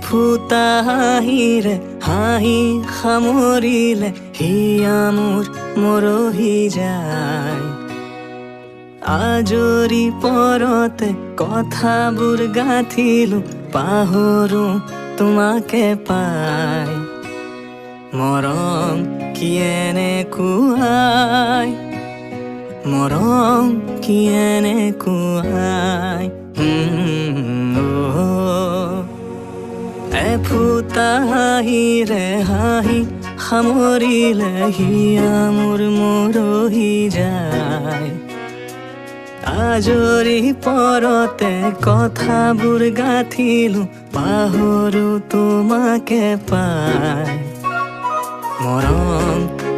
ফুটা হাঁহিৰে হাঁহি সামৰিলে হিয়া মোৰ মৰহি যায়। আজৰি পৰতে কথাবোৰ গাঁঠিলো পাহৰো তোমাকে পাই। মৰম কি এনেকুৱাই, মৰম কি এনেকুৱাই। এফুটা হাঁহিৰে হাঁহি সামৰিলে হিয়া মোৰ মৰহি যায়। আজৰি পৰতে কথাবোৰ গাঁঠিলো পাহৰো তোমাকে পাই। মৰম